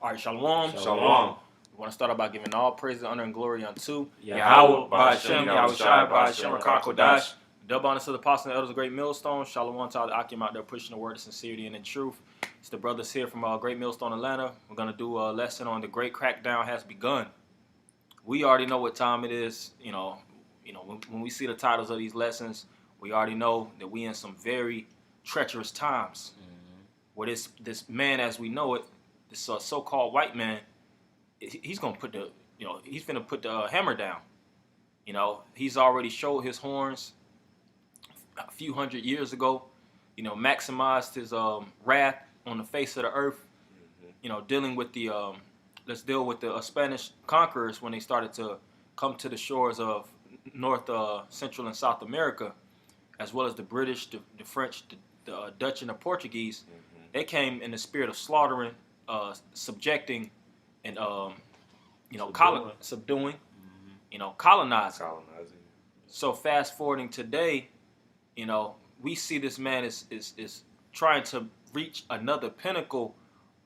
All right, Shalom. Shalom. We want to start out by giving all praise, honor, and glory unto Yahweh, Ba'ashem, Yahweh Shai, Ba'ashem, Rakakodash. Double honor to the apostles and elders of Great Millstone. Shalom to all the Akim out there pushing the word of sincerity and in truth. It's the brothers here from Great Millstone, Atlanta. We're going to do a lesson on the Great Crackdown has begun. We already know what time it is. When we see the titles of these lessons, we already know that we in some very treacherous times. Where this man, as we know it, this so-called white man, he's gonna put he's gonna put the hammer down. He's already showed his horns a few hundred years ago. Maximized his wrath on the face of the earth. Dealing with the let's deal with the Spanish conquerors when they started to come to the shores of North, Central, and South America, as well as the British, the French, the Dutch, and the Portuguese. They came in the spirit of slaughtering, subjecting, and subduing, colonizing. So fast forwarding today, we see this man is trying to reach another pinnacle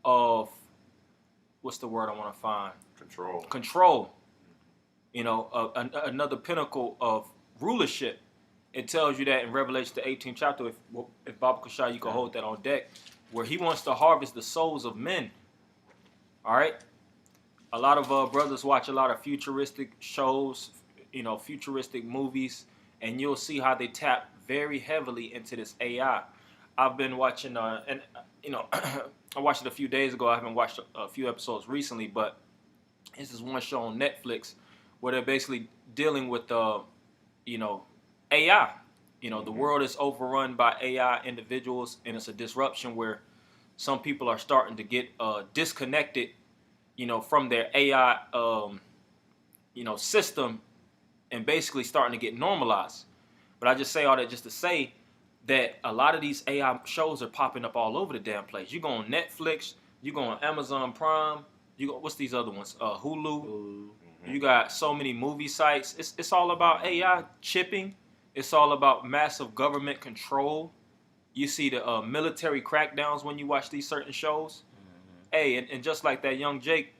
of, what's the word I want to find? Control. Another pinnacle of rulership. It tells you that in Revelation the 18th chapter, if Baba Kushai, you can hold that on deck, where he wants to harvest the souls of men. All right? A lot of brothers watch a lot of futuristic shows, futuristic movies, and you'll see how they tap very heavily into this AI. I've been watching, I watched it a few days ago. I haven't watched a few episodes recently, but this is one show on Netflix where they're basically dealing with, AI. The world is overrun by AI individuals, and it's a disruption where some people are starting to get disconnected, from their AI, system, and basically starting to get normalized. But I just say all that just to say that a lot of these AI shows are popping up all over the damn place. You go on Netflix, you go on Amazon Prime, what's these other ones? Hulu. You got so many movie sites. It's all about AI chipping. It's all about massive government control. You see the military crackdowns when you watch these certain shows. Hey, and just like that young Jake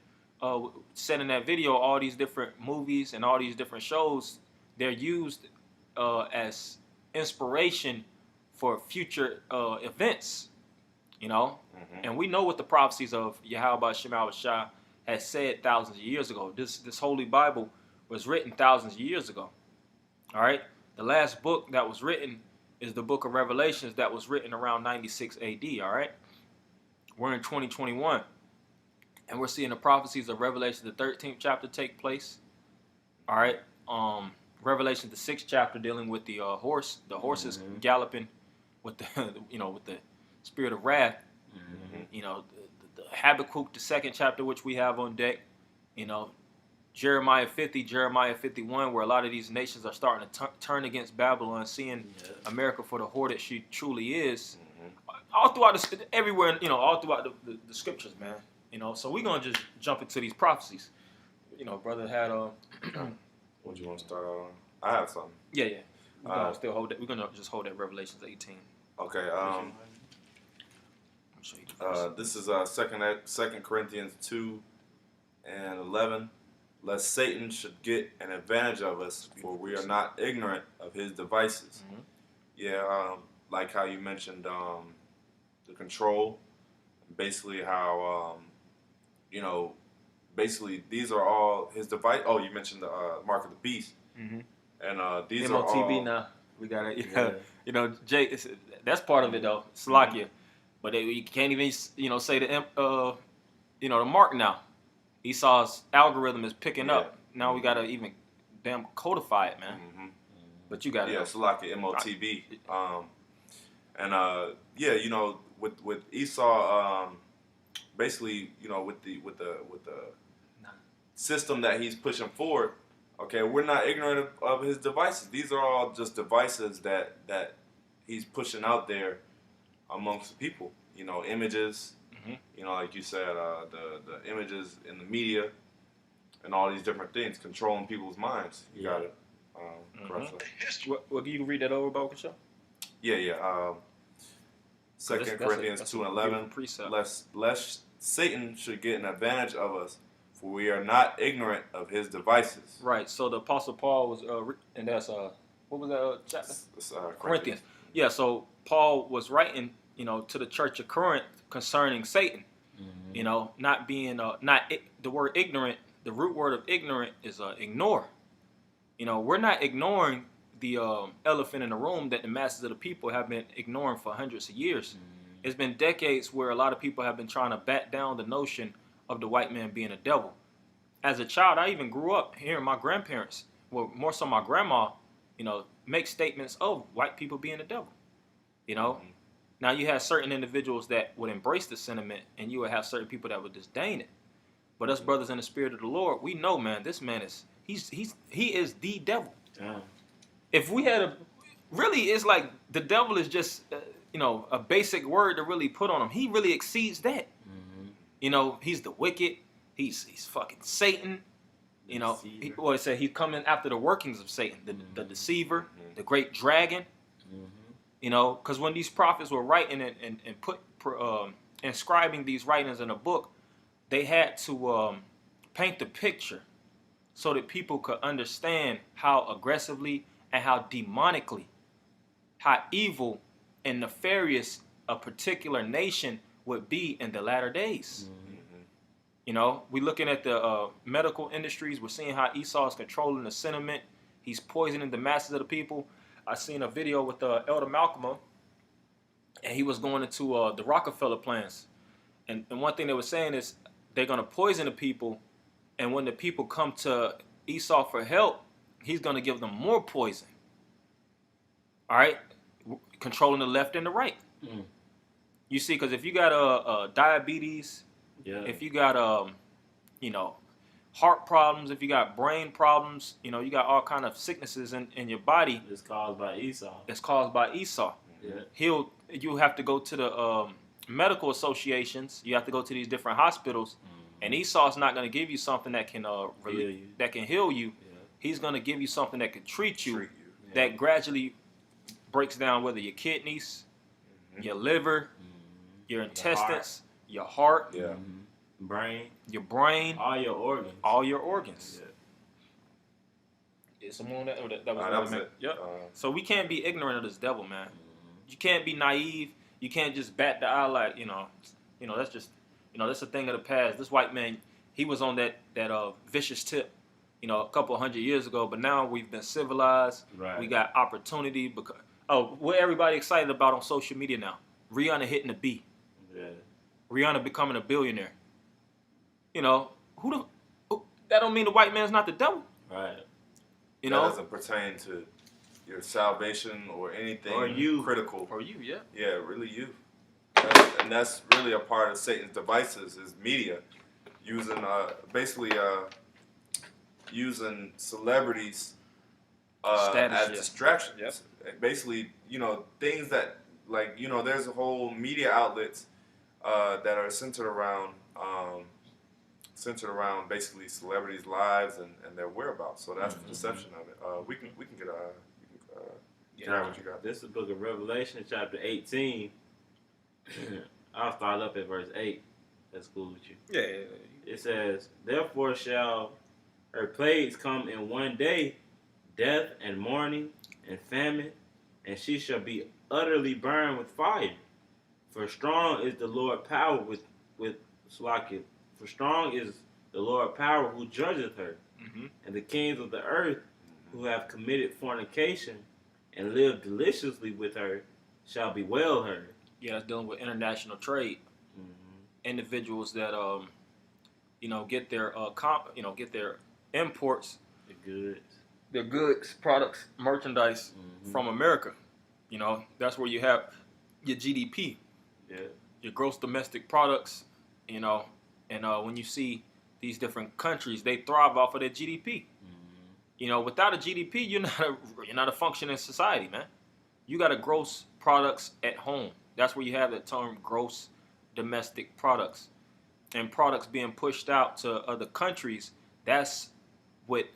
said in that video, all these different movies and all these different shows, they're used as inspiration for future events, And we know what the prophecies of Yahweh Shai has said thousands of years ago. This Holy Bible was written thousands of years ago. All right? The last book that was written is the book of Revelations that was written around 96 AD, all right? We're in 2021, and we're seeing the prophecies of Revelation, the 13th chapter, take place, all right? Revelation, the 6th chapter, dealing with the horse. The horse is galloping with the, with the spirit of wrath. The Habakkuk, the 2nd chapter, which we have on deck, Jeremiah 50, Jeremiah 51, where a lot of these nations are starting to turn against Babylon, seeing America for the whore that she truly is. All throughout everywhere, all throughout the scriptures, man. So we're gonna just jump into these prophecies. Brother had What you want to start on? I have something. Yeah. We're gonna still hold that. We're gonna just hold that Revelations 18. Okay. This is 2 Corinthians 2:11. Lest Satan should get an advantage of us, for we are not ignorant of his devices. Like how you mentioned the control, basically how, basically these are all his device. Oh, you mentioned the Mark of the Beast. And these MOTB are all... now. We got it. Jake, that's part of it, though. Slovakia. But you can't even, say the mark now. Esau's algorithm is picking up. Now we got to even damn codify it, man. But you got it. Yeah, Slovakia, MOTB. With Esau, basically, with the system that he's pushing forward, okay, we're not ignorant of his devices. These are all just devices that he's pushing out there amongst the people. Images, like you said, the images in the media and all these different things, controlling people's minds. You got it. Well, you can read that over, Boca Show? Yeah. 2 Corinthians 2:11. Lest Satan should get an advantage of us, for we are not ignorant of his devices. Right. So the Apostle Paul was, and that's what was that chapter? Corinthians. Yeah. So Paul was writing, to the church of Corinth concerning Satan. Not being the word ignorant. The root word of ignorant is ignore. We're not ignoring the elephant in the room that the masses of the people have been ignoring for hundreds of years. It's been decades where a lot of people have been trying to bat down the notion of the white man being a devil. As a child, I even grew up hearing my grandparents, well, more so my grandma, make statements of white people being the devil. Now you have certain individuals that would embrace the sentiment, and you would have certain people that would disdain it. But us brothers in the spirit of the Lord, we know, man, this man is he is the devil. If we had really, it's like the devil is just a basic word to really put on him. He really exceeds that. He's the wicked. He's fucking Satan. It said he's coming after the workings of Satan, the deceiver, the great dragon. Because when these prophets were writing and inscribing these writings in a book, they had to paint the picture so that people could understand how aggressively and how demonically, how evil and nefarious a particular nation would be in the latter days. We're looking at the medical industries. We're seeing how Esau is controlling the sentiment. He's poisoning the masses of the people. I seen a video with Elder Malcolm, and he was going into the Rockefeller plans. And one thing they were saying is they're going to poison the people, and when the people come to Esau for help, he's going to give them more poison. All right? Controlling the left and the right. You see, because if you got diabetes, if you got heart problems, if you got brain problems, you got all kind of sicknesses in your body. It's caused by Esau. It's caused by Esau. You have to go to the medical associations. You have to go to these different hospitals, and Esau's not going to give you something that can heal you. He's going to give you something that can treat you. That gradually breaks down whether your kidneys, your liver, your intestines, your heart, brain, your brain, all your organs. Is someone that was it. Yep. So we can't be ignorant of this devil, man. You can't be naive. You can't just bat the eye like that's just that's a thing of the past. This white man, he was on that vicious tip, a couple 100 years ago. But now we've been civilized. Right. We got opportunity. Because what everybody excited about on social media now? Rihanna hitting the B. Yeah. Rihanna becoming a billionaire. That don't mean the white man's not the devil. Right. That doesn't pertain to your salvation or anything or you. critical. Or you, yeah. Yeah, really you. And that's really a part of Satan's devices is media. Using using celebrities as distractions. Yep. Basically, things that there's a whole media outlets that are centered around basically celebrities' lives and their whereabouts. So that's the deception of it. We can get what you got. This is the book of Revelation, chapter 18. I'll start up at verse 8. That's cool with you. Yeah. It says, "Therefore shall her plagues come in one day, death and mourning and famine, and she shall be utterly burned with fire. For strong is the Lord power with Slacketh. For strong is the Lord power who judgeth her. And the kings of the earth who have committed fornication and lived deliciously with her shall bewail her." Yeah, that's dealing with international trade. Individuals that get their get their imports, their goods, products, merchandise from America. That's where you have your GDP, your gross domestic products. And when you see these different countries, they thrive off of their GDP. Without a GDP, you're not a functioning society, man. You got to gross products at home. That's where you have the term gross domestic products. And products being pushed out to other countries, that's what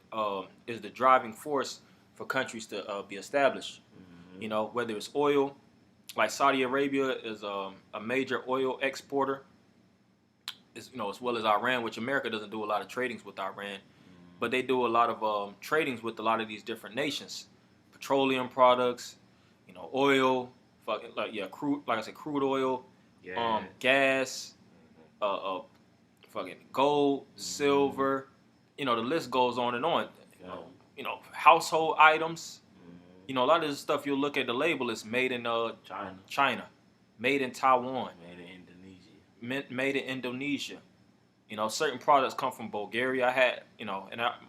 is the driving force for countries to be established. Whether it's oil, like Saudi Arabia is a major oil exporter. as well as Iran, which America doesn't do a lot of tradings with Iran, but they do a lot of tradings with a lot of these different nations, petroleum products, oil, crude, like I said, crude oil, gas, fucking gold, silver, the list goes on and on. Household items. A lot of this stuff you'll look at the label is made in China, made in Taiwan, made in Indonesia. Certain products come from Bulgaria. I had,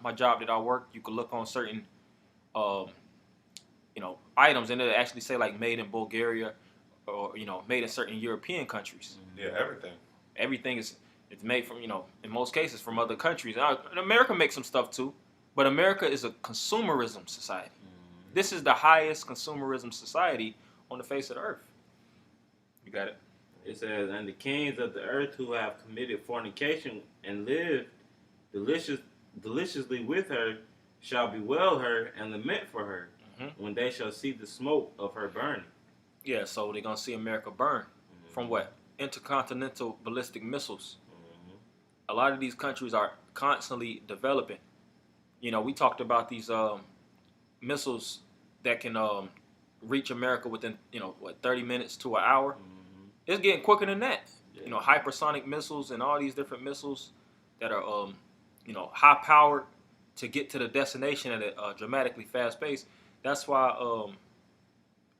my job that I worked, you could look on certain, items and it'll actually say like made in Bulgaria or, made in certain European countries. Yeah, everything. Everything it's made from, in most cases from other countries. Now, America makes some stuff too, but America is a consumerism society. This is the highest consumerism society on the face of the earth. You got it? It says, and the kings of the earth who have committed fornication and lived deliciously with her shall bewail her and lament for her when they shall see the smoke of her burning. Yeah, so they're going to see America burn. From what? Intercontinental ballistic missiles. A lot of these countries are constantly developing. We talked about these missiles that can reach America within 30 minutes to an hour. It's getting quicker than that. Hypersonic missiles and all these different missiles that are high powered to get to the destination at a dramatically fast pace. That's why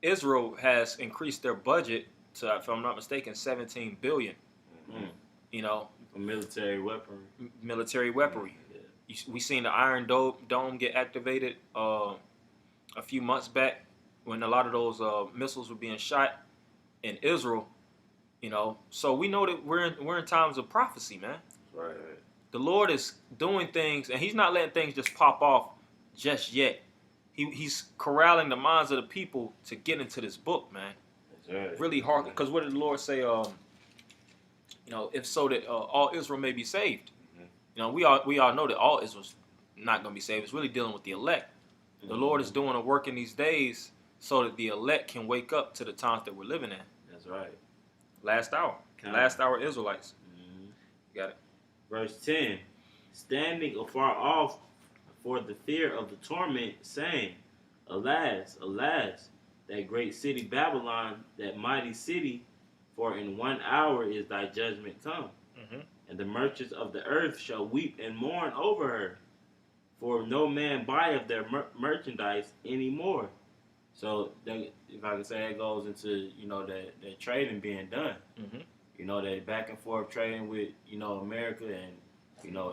Israel has increased their budget to, if I'm not mistaken, $17 billion. For military weaponry. Military weaponry. Yeah. We seen the Iron Dome get activated a few months back when a lot of those missiles were being shot in Israel. So we know that we're in times of prophecy, man. Right. The Lord is doing things, and He's not letting things just pop off just yet. He's corralling the minds of the people to get into this book, man. That's right. Really hard, because what did the Lord say? If so that all Israel may be saved. We all know that all Israel's not going to be saved. It's really dealing with the elect. The Lord is doing a work in these days so that the elect can wake up to the times that we're living in. That's right. Last hour. Last hour Israelites. You got it. Verse 10. Standing afar off for the fear of the torment, saying, Alas, alas, that great city Babylon, that mighty city, for in 1 hour is thy judgment come. And the merchants of the earth shall weep and mourn over her, for no man buyeth their merchandise anymore. So, if I can say, that goes into, that trading being done. That back and forth trading with, America and,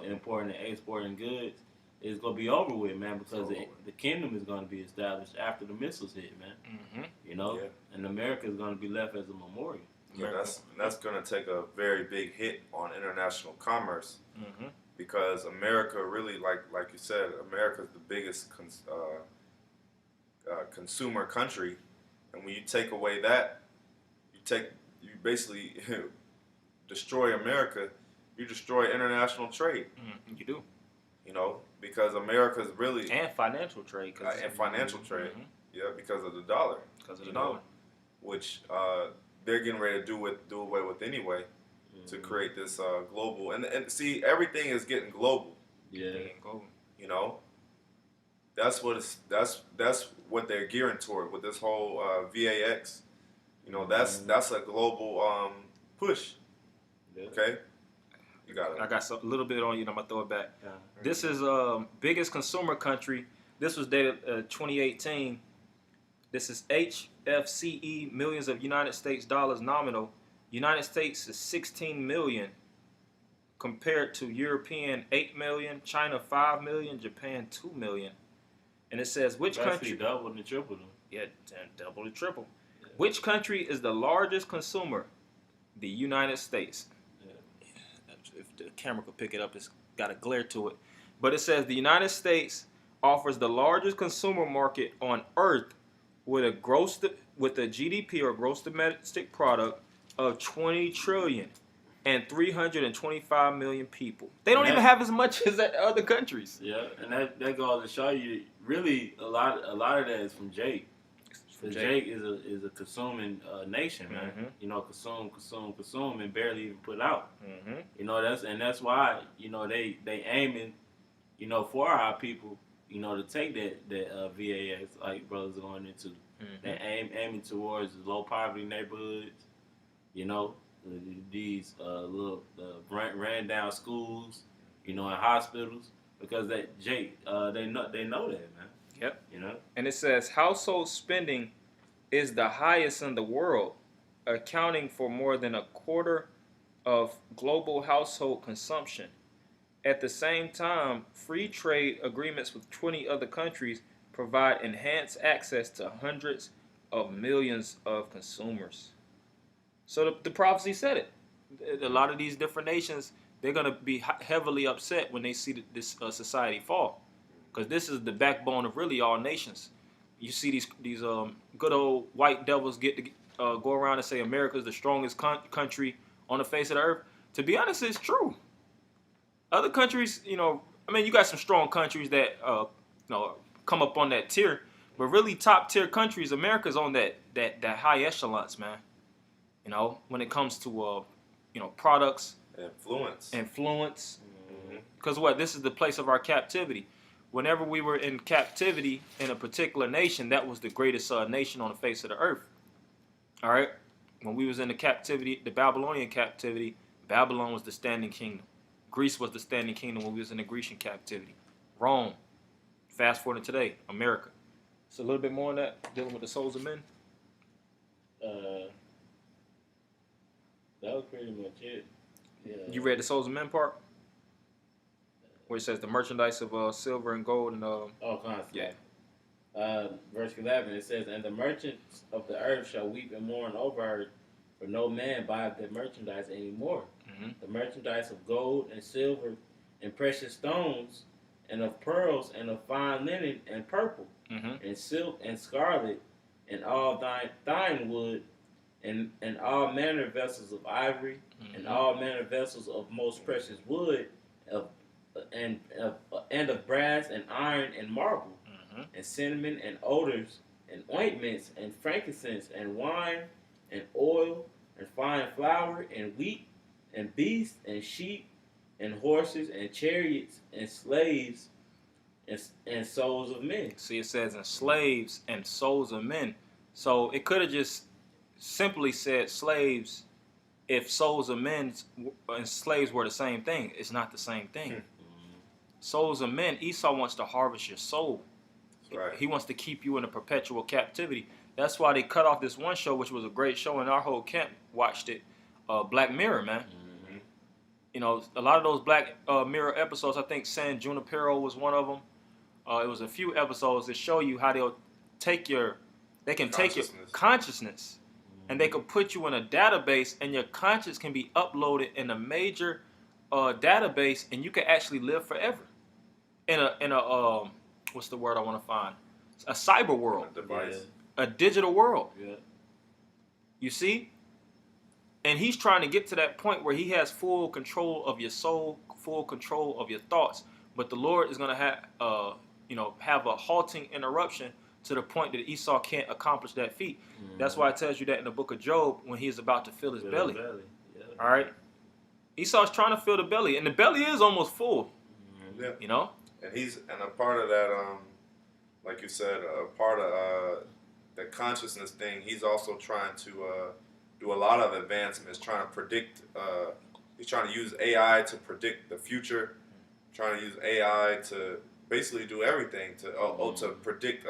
importing and exporting goods is going to be over with, man, because the kingdom is going to be established after the missiles hit, man. And America is going to be left as a memorial. Yeah, that's going to take a very big hit on international commerce because America really, like you said, America is the biggest consumer country, and when you take away that, you basically destroy America. You destroy international trade. You do. Because America's really and financial trade. Yeah, because of the dollar. Because of the dollar, which they're getting ready to do away with anyway, to create this global and see, everything is getting global. Yeah. That's what they're gearing toward with this whole VAX. That's a global push. Yeah. Okay. You got it. I got a little bit on you. I'm gonna throw it back. Yeah. This is biggest consumer country. This was dated 2018. This is HFCE, millions of United States dollars nominal. United States is 16 million compared to European 8 million, China 5 million, Japan 2 million. And it says which country double and triple them. Yeah, double and triple. Yeah. Which country is the largest consumer? The United States. Yeah. If the camera could pick it up, it's got a glare to it. But it says the United States offers the largest consumer market on earth with a GDP or gross domestic product of 20 trillion and 325 million people. They don't even have as much as other countries. Yeah, and that goes to show you really a lot of that is from Jake. Because Jake is a consuming nation, man. Mm-hmm. You know, consume, and barely even put out. Mm-hmm. You know, that's why, you know, they aiming, you know, for our people, you know, to take that VAS like brothers going into. Mm-hmm. They aiming towards low poverty neighborhoods, you know, these little ran down schools, you know, and hospitals, because they know that, man. Yep. You know, And it says household spending is the highest in the world, accounting for more than a quarter of global household consumption. At the same time, free trade agreements with 20 other countries provide enhanced access to hundreds of millions of consumers. So the prophecy said it. A lot of these different nations, they're going to be heavily upset when they see this society fall, because this is the backbone of really all nations. You see these good old white devils get to go around and say America is the strongest country on the face of the earth. To be honest, it's true. Other countries, you know, I mean, you got some strong countries that you know, come up on that tier, but really top tier countries, America's on that high echelons, man. You know, when it comes to you know, products, influence. Because what, this is the place of our captivity. Whenever we were in captivity in a particular nation, that was the greatest nation on the face of the earth. All right, when we was in the captivity, the Babylonian captivity, Babylon was the standing kingdom. Greece was the standing kingdom when we was in the Grecian captivity. Rome. Fast forward to today, America. So a little bit more on that, dealing with the souls of men. that was pretty much it. Yeah. You read the souls of men part? Where it says the merchandise of silver and gold and constantly. Yeah. Verse 11, it says, "And the merchants of the earth shall weep and mourn over her, for no man buyeth their merchandise anymore. Mm-hmm. The merchandise of gold and silver and precious stones, and of pearls and of fine linen and purple, Mm-hmm. and silk and scarlet, and all thine wood, and all manner of vessels of ivory, Mm-hmm. and all manner of vessels of most precious wood, and of brass and iron and marble, Mm-hmm. and cinnamon and odors and ointments and frankincense and wine and oil and fine flour and wheat and beasts and sheep and horses and chariots and slaves and souls of men." See, it says, and slaves and souls of men. So it could have just simply said slaves if souls of men and slaves were the same thing. It's not the same thing. Souls of men, Esau wants to harvest your soul. Right. He wants to keep you in a perpetual captivity. That's why they cut off this one show, which was a great show, and our whole camp watched it, Black Mirror, man. Mm-hmm. You know, a lot of those Black Mirror episodes, I think San Junipero was one of them. It was a few episodes that show you how they can take your consciousness, and they could put you in a database, and your conscience can be uploaded in a major database, and you can actually live forever in a what's the word I want to find? A cyber world, a digital world. Yeah. You see, and he's trying to get to that point where he has full control of your soul, full control of your thoughts. But the Lord is going to have a halting interruption to the point that Esau can't accomplish that feat. Mm-hmm. That's why it tells you that in the book of Job when he is about to fill his belly. Yeah. All right. Esau's trying to fill the belly, and the belly is almost full. Mm-hmm. Yeah. You know. And a part of that, like you said, a part of the consciousness thing. He's also trying to do a lot of advancements, trying to predict. He's trying to use AI to predict the future. Trying to use AI to basically do everything to predict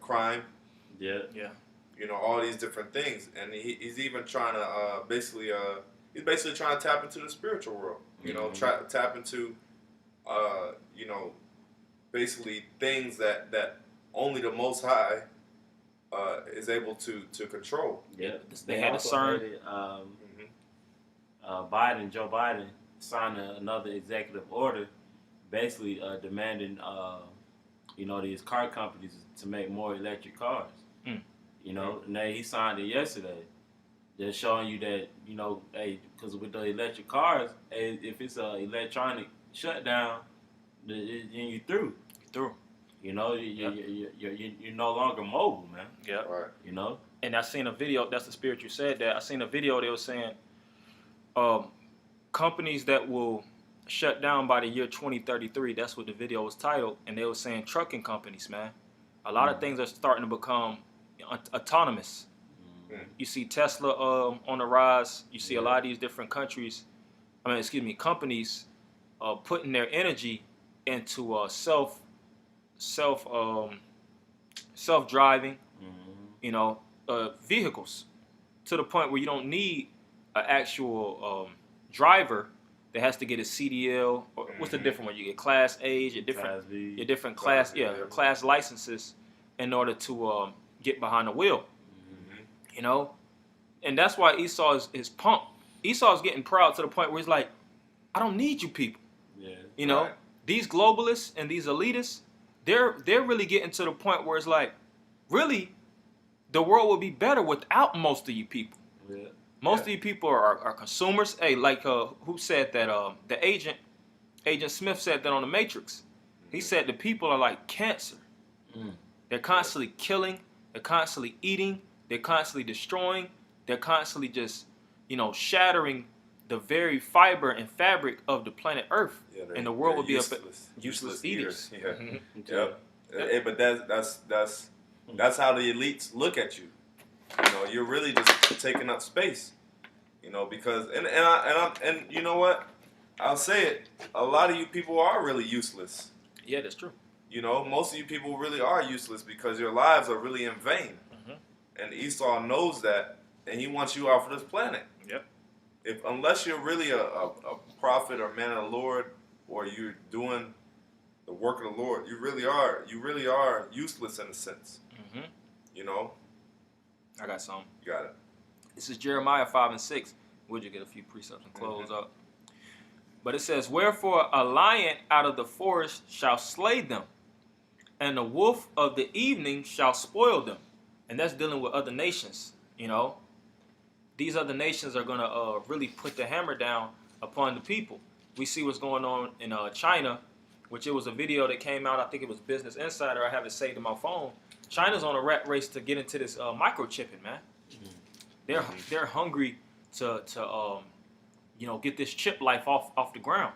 crime. Yeah. Yeah. You know, all these different things, and he's even trying to basically trying to tap into the spiritual world. You know, tap into basically things that only the Most High is able to control. Yeah, they had a certain Joe Biden signed another executive order, basically demanding these car companies to make more electric cars. You know, and he signed it yesterday. They're showing you that, hey, because with the electric cars, hey, if it's an electronic shutdown, then you through. You know, you're no longer mobile, man. Yeah. Right. You know. And I seen a video. That's the spirit you said that. I seen a video. They were saying, companies that will shut down by the year 2033. That's what the video was titled. And they were saying trucking companies, man. A lot of things are starting to become autonomous. You see Tesla on the rise. You see a lot of these different companies putting their energy into self-driving, vehicles, to the point where you don't need an actual driver that has to get a CDL, or what's the different one? You get Class A, your different class licenses in order to get behind the wheel. And that's why Esau is pumped. Esau is getting proud to the point where he's like, I don't need you people. Right. These globalists and these elitists, they're really getting to the point where it's like, really, the world would be better without most of you people. Most of you people are consumers. Hey, like who said that? The Agent Smith said that on The Matrix. He said the people are like cancer. They're constantly killing. They're constantly eating. They're constantly destroying. They're constantly just, shattering the very fiber and fabric of the planet Earth. And the world would be useless eaters. Yep. Hey, but that's how the elites look at you. You're really just taking up space. Because and you know what? I'll say it. A lot of you people are really useless. Yeah, that's true. Most of you people really are useless because your lives are really in vain. And Esau knows that, and he wants you off of this planet. Yep. Unless you're really a prophet or man of the Lord, or you're doing the work of the Lord, you really are useless in a sense. I got some. You got it. This is Jeremiah 5:6. We'll just get a few precepts and close up. But it says, wherefore a lion out of the forest shall slay them, and the wolf of the evening shall spoil them. And that's dealing with other nations. These other nations are going to really put the hammer down upon the people. We see what's going on in China, which it was a video that came out. I think it was Business Insider. I have it saved in my phone. China's on a rat race to get into this microchipping, man. They're hungry to get this chip life off the ground.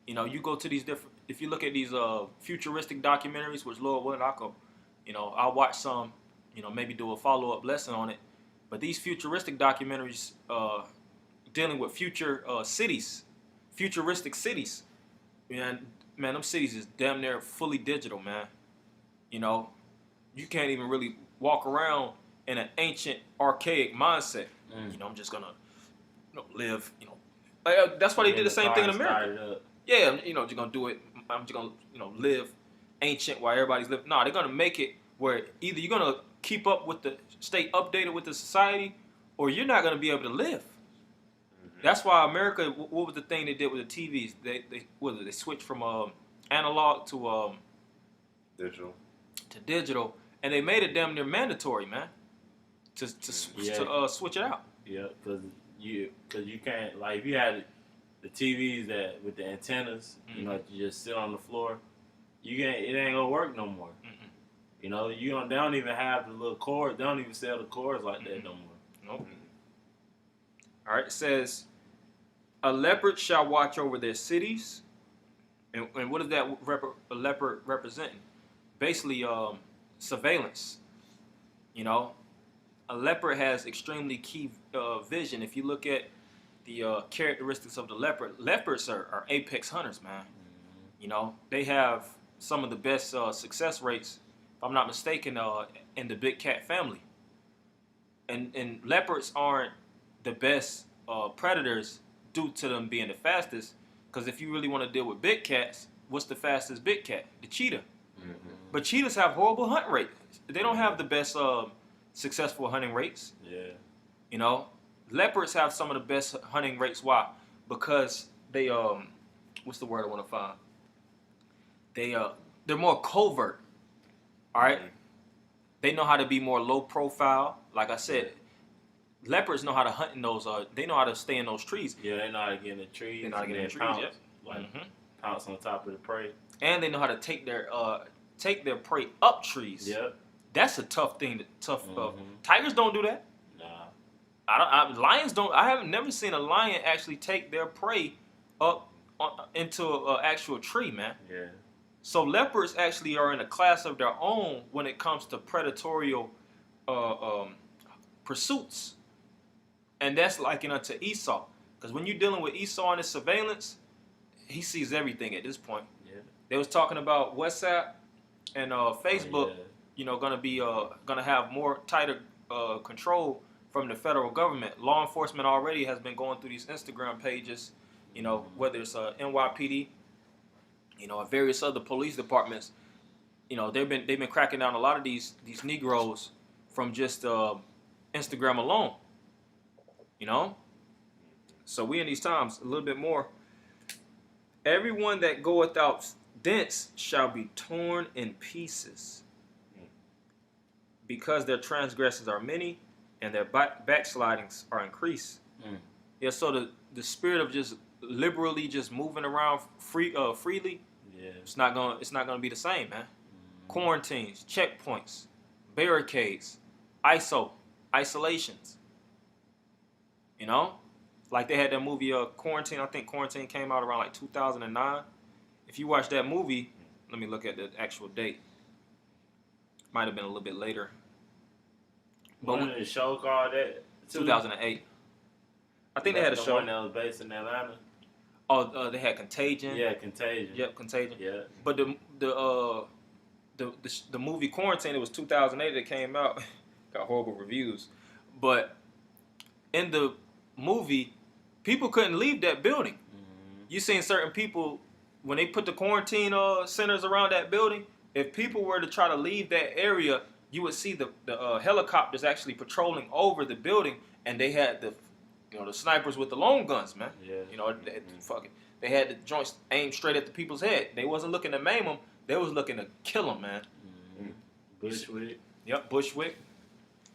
You go to these different. If you look at these futuristic documentaries, which Lord willing, I'll watch some. Maybe do a follow-up lesson on it. But these futuristic documentaries dealing with futuristic cities, man, them cities is damn near fully digital, man. You can't even really walk around in an ancient, archaic mindset. I'm just gonna live. That's why they did the same thing in America. Yeah, you're gonna do it. I'm just gonna live ancient while everybody's living. No, they're gonna make it where either you're gonna keep up with stay updated with the society, or you're not going to be able to live. That's why America. What was the thing they did with the TVs? They switched from analog to digital, and they made it damn near mandatory, man, to switch it out. Yeah, because you can't, like, if you had the TVs that with the antennas, you just sit on the floor, it ain't gonna work no more. They don't even have the little cords. They don't even sell the cords like that no more. Nope. All right, it says, a leopard shall watch over their cities. And what is that a leopard representing? Basically, surveillance. A leopard has extremely key vision. If you look at the characteristics of the leopard, leopards are apex hunters, man. They have some of the best success rates, if I'm not mistaken, in the big cat family. And leopards aren't the best predators due to them being the fastest. Because if you really want to deal with big cats, what's the fastest big cat? The cheetah. But cheetahs have horrible hunt rates. They don't have the best successful hunting rates. Yeah. Leopards have some of the best hunting rates. Why? Because they what's the word I want to find? They're more covert. All right. They know how to be more low profile. Like I said, leopards know how to hunt in those. They know how to stay in those trees. Yeah, they know how to get in the trees. They know how to get in the trees. Pounce, pounce on top of the prey. And they know how to take their take their prey up trees. Yep. That's a tough thing. Mhm. Tigers don't do that. Nah. Lions don't. I haven't never seen a lion actually take their prey up into an actual tree, man. Yeah. So leopards actually are in a class of their own when it comes to predatorial pursuits, and that's likened unto Esau. Because when you're dealing with Esau and his surveillance, he sees everything at this point. Yeah. They was talking about WhatsApp and Facebook, gonna have more tighter control from the federal government. Law enforcement already has been going through these Instagram pages, whether it's NYPD, and various other police departments. They've been cracking down a lot of these Negroes from just Instagram alone. So we in these times a little bit more. Everyone that goeth out thence shall be torn in pieces, because their transgressions are many, and their backslidings are increased. Yeah. So the spirit of just liberally just moving around freely. Yeah. It's not gonna be the same, man. Quarantines, checkpoints, barricades, isolations. Like they had that movie Quarantine. I think Quarantine came out around like 2009. If you watch that movie, let me look at the actual date. Might have been a little bit later. But when the show called that 2008. I think they had a show. One that was based in Atlanta. Oh, they had Contagion. Yeah, Contagion. Yep, Contagion. Yeah. But the movie Quarantine, it was 2008 that came out. Got horrible reviews. But in the movie, people couldn't leave that building. You seen certain people when they put the quarantine centers around that building. If people were to try to leave that area, you would see the helicopters actually patrolling over the building, and they had the snipers with the long guns, man. Yeah. They had the joints aimed straight at the people's head. They wasn't looking to maim them. They was looking to kill them, man. Bushwick. Yep, Bushwick.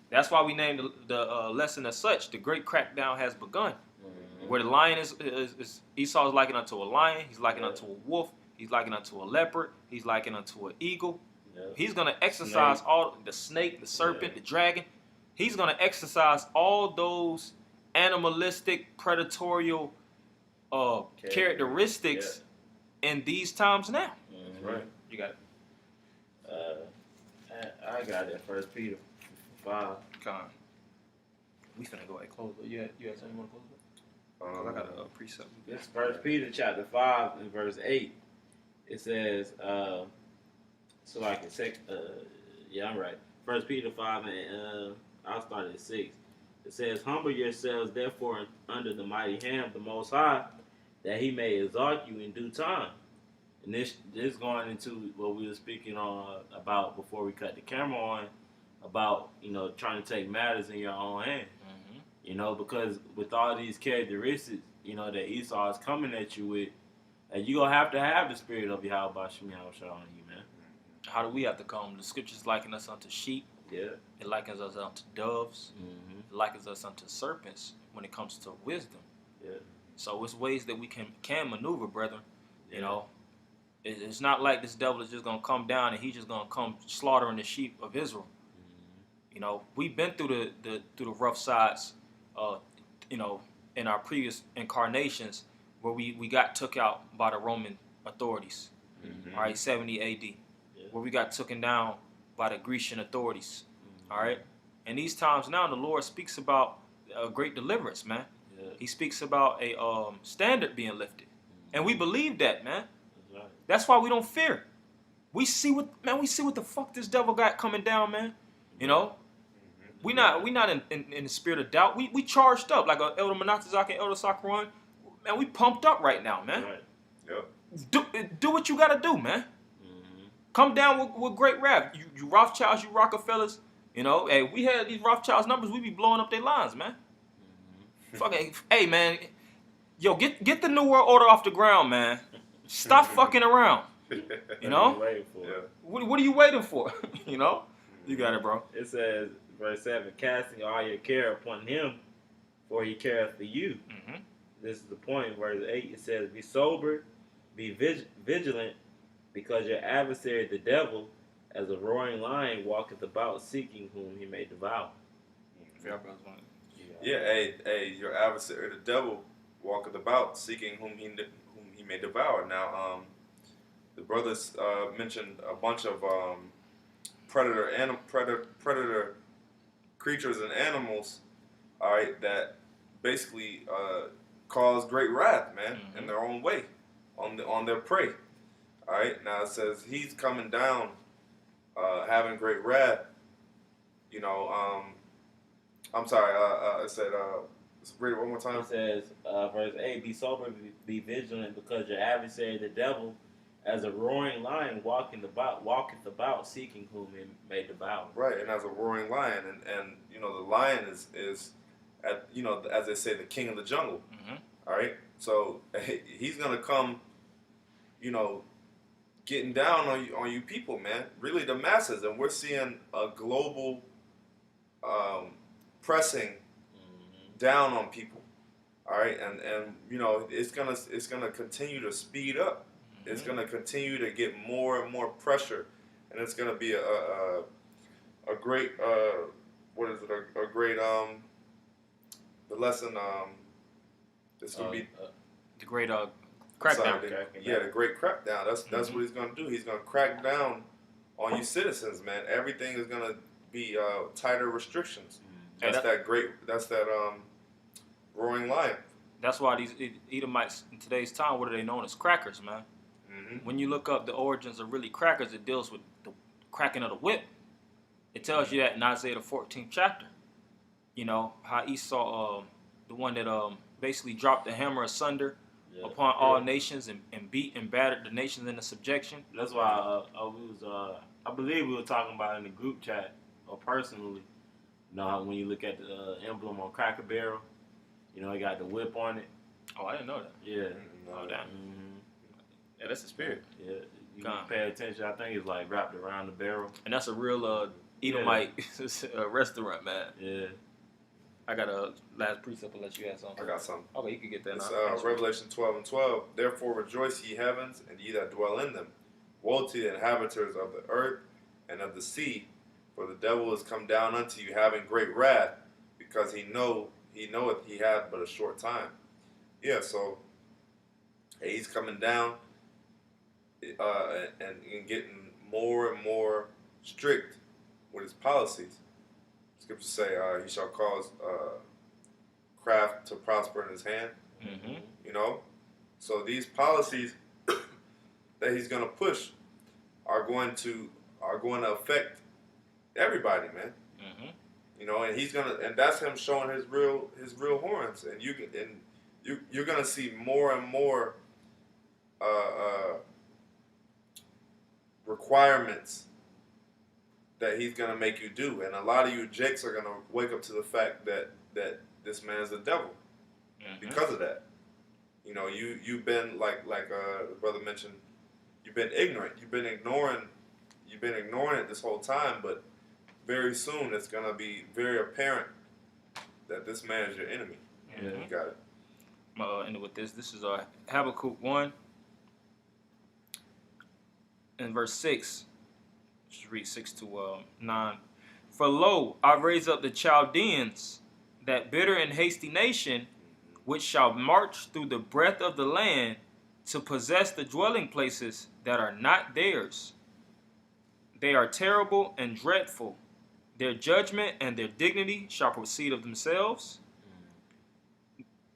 That's why we named the lesson as such. The great crackdown has begun. Where the lion is Esau is likened unto a lion. He's likened unto a wolf. He's likened unto a leopard. He's likened unto an eagle. Yep. He's going to exercise all the snake, the serpent, the dragon. He's going to exercise all those animalistic, predatorial characteristics in these times now. That's right. You got it. I got that 1 Peter 5. Con. We finna go ahead and close it. You had something you want to close it? I got a precept. This 1 Peter chapter 5 and verse 8. It says, I'm right. 1 Peter 5 and I'll start at 6. It says, humble yourselves therefore under the mighty hand of the Most High, that he may exalt you in due time. And this going into what we were speaking on about before we cut the camera on, about trying to take matters in your own hand. Because with all these characteristics, that Esau is coming at you with, and you're going to have the spirit of Yahweh Shem Yahushua on you, man. How do we have to come? The scriptures liken us unto sheep. Yeah. It likens us unto doves. It likens us unto serpents when it comes to wisdom. Yeah. So it's ways that we can maneuver, brethren. It's not like this devil is just going to come down and he's just going to come slaughtering the sheep of Israel. We've been through the rough sides, in our previous incarnations where we got took out by the Roman authorities, all right, 70 AD, where we got taken down by the Grecian authorities, all right? And these times now, the Lord speaks about a great deliverance, man. Yeah. He speaks about a standard being lifted. And we believe that, man. That's right. That's why we don't fear. We see what the fuck this devil got coming down, man. We not in the spirit of doubt. We charged up like Elder Manatazak and Elder Sakharon. Man, we pumped up right now, man. Right. Yep. Do what you gotta do, man. Come down with great rap. You Rothschilds, you Rockefellers. Hey, we had these Rothschilds numbers. We be blowing up their lines, man. Fucking, hey, man. Yo, get the New World Order off the ground, man. Stop fucking around. What are you waiting for? You got it, bro. It says, verse 7, casting all your care upon him, for he careth for you. This is the point. Verse 8, it says, be sober, be vigilant, because your adversary, the devil, as a roaring lion walketh about, seeking whom he may devour. Yeah, your adversary, the devil, walketh about, seeking whom he may devour. Now, the brothers mentioned a bunch of predator creatures and animals, all right, that basically cause great wrath, man, in their own way, on their prey. All right. Now it says he's coming down, having great wrath. You know, I'm sorry. It said, let's read it one more time. It says, verse 8, be sober, be vigilant, because your adversary, the devil, as a roaring lion, walketh about, seeking whom he may devour. Right, and as a roaring lion, and you know, the lion is at, you know, as they say, the king of the jungle. All right, so he's gonna come, you know, getting down on you people, man. Really, the masses, and we're seeing a global pressing down on people. All right, and you know, it's gonna continue to speed up. It's going to continue to get more and more pressure, and it's going to be a great what is it? A great the lesson this will be the great crackdown. The great crackdown. That's what he's going to do. He's going to crack down on you citizens, man. Everything is going to be tighter restrictions. That's that roaring lion. That's why these Edomites in today's time, what are they known as? Crackers, man. When you look up the origins of really crackers, it deals with the cracking of the whip. It tells you that in Isaiah the 14th chapter. You know, how Esau, the one that basically dropped the hammer asunder upon all nations and beat and battered the nations into subjection. That's why I believe we were talking about in the group chat, or personally, you know, when you look at the emblem on Cracker Barrel, you know, it got the whip on it. Oh, I didn't know that. Yeah. Oh, damn. Yeah, that's the spirit. Yeah, you can pay attention. I think it's like wrapped around the barrel. And that's a real Edomite restaurant, man. Yeah. I got a last precept to let you add something. I got something. Okay, you can get that. It's Revelation 12:12. Therefore rejoice, ye heavens, and ye that dwell in them. Woe to the inhabitants of the earth and of the sea, for the devil is come down unto you, having great wrath, because he knoweth he hath but a short time. Yeah, so he's coming down. And getting more and more strict with his policies. Scriptures say he shall cause craft to prosper in his hand. You know, so these policies that he's going to push are going to affect everybody, man. You know, and that's him showing his real horns, and you're going to see more and more requirements that he's going to make you do. And a lot of you jakes are going to wake up to the fact that this man is the devil because of that. You know, you've been like the brother mentioned, you've been ignorant. You've been ignoring it this whole time, but very soon it's going to be very apparent that this man is your enemy. You got it. I'm going to end it with this. This is Habakkuk 1 and verse 6. Just read 6 to 9. For lo, I raise up the Chaldeans, that bitter and hasty nation, which shall march through the breadth of the land to possess the dwelling places that are not theirs. They are terrible and dreadful. Their judgment and their dignity shall proceed of themselves.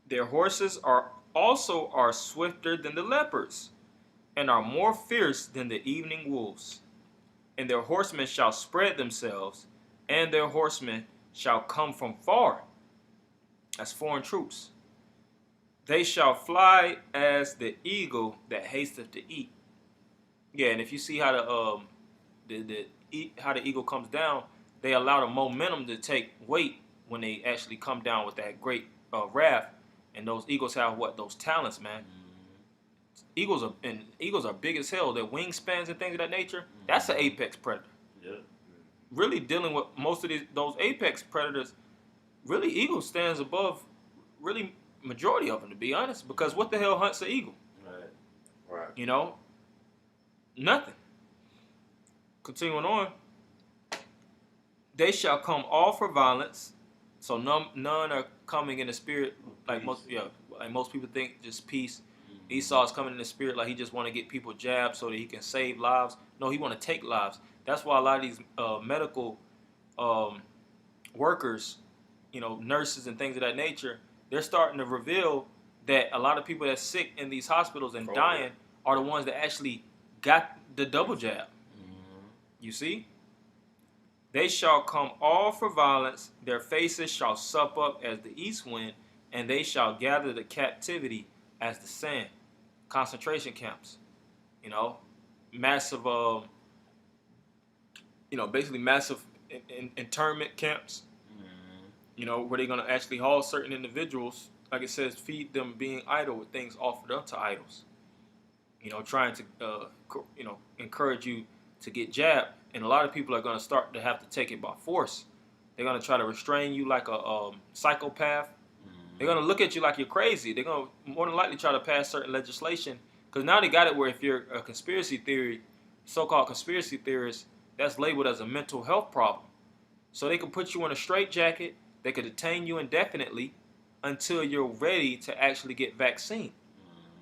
Their horses are swifter than the leopards, and are more fierce than the evening wolves. And their horsemen shall spread themselves, and their horsemen shall come from far. That's foreign troops. They shall fly as the eagle that hasteth to eat. Yeah, and if you see how the eagle comes down, they allow the momentum to take weight when they actually come down with that great wrath. And those eagles have those talents, man. Eagles are big as hell. Their wingspans and things of that nature. That's an apex predator. Yeah. Really dealing with most of those apex predators. Really, eagle stands above. Really, majority of them, to be honest. Because what the hell hunts an eagle? Right. You know, nothing. continuing on, they shall come all for violence. So none are coming in the spirit like most people think, just peace. Esau is coming in the spirit like he just want to get people jabbed so that he can save lives. No, he want to take lives. That's why a lot of these medical workers, nurses and things of that nature, they're starting to reveal that a lot of people that's sick in these hospitals and dying are the ones that actually got the double jab. You see? They shall come all for violence, their faces shall sup up as the east wind, and they shall gather the captivity as the sand. Concentration camps, massive, basically massive internment camps, where they're going to actually haul certain individuals, like it says, feed them being idle with things offered unto idols. Trying to, encourage you to get jabbed. And a lot of people are going to start to have to take it by force. They're going to try to restrain you like a psychopath. They're going to look at you like you're crazy. They're going to more than likely try to pass certain legislation. Because now they got it where if you're a so-called conspiracy theorist, that's labeled as a mental health problem. So they can put you in a straitjacket. They could detain you indefinitely until you're ready to actually get vaccine.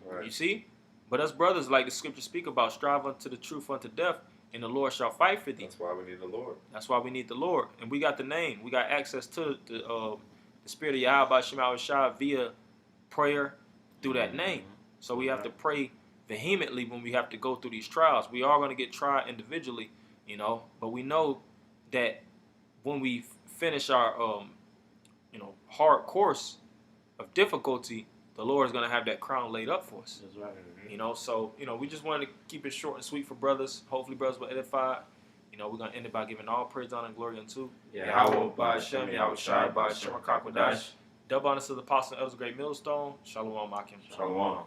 Right. You see? But us brothers, like the scriptures speak about, strive unto the truth unto death, and the Lord shall fight for thee. That's why we need the Lord. That's why we need the Lord. And we got the name. We got access to the spirit of Yahweh Shema Shah via prayer through that name. So we have to pray vehemently when we have to go through these trials. We are going to get tried individually, but we know that when we finish our hard course of difficulty, the Lord is going to have that crown laid up for us. That's right. So, we just wanted to keep it short and sweet for brothers. Hopefully brothers will edify. We're going to end it by giving all praise, honor, and glory unto Yahweh, Ba'ashem, Yahweh Shai, Ba'ashem, Rakakwadash. Double honors to the apostle and elders of Great Millstone. Shalom, Akim. Shalom.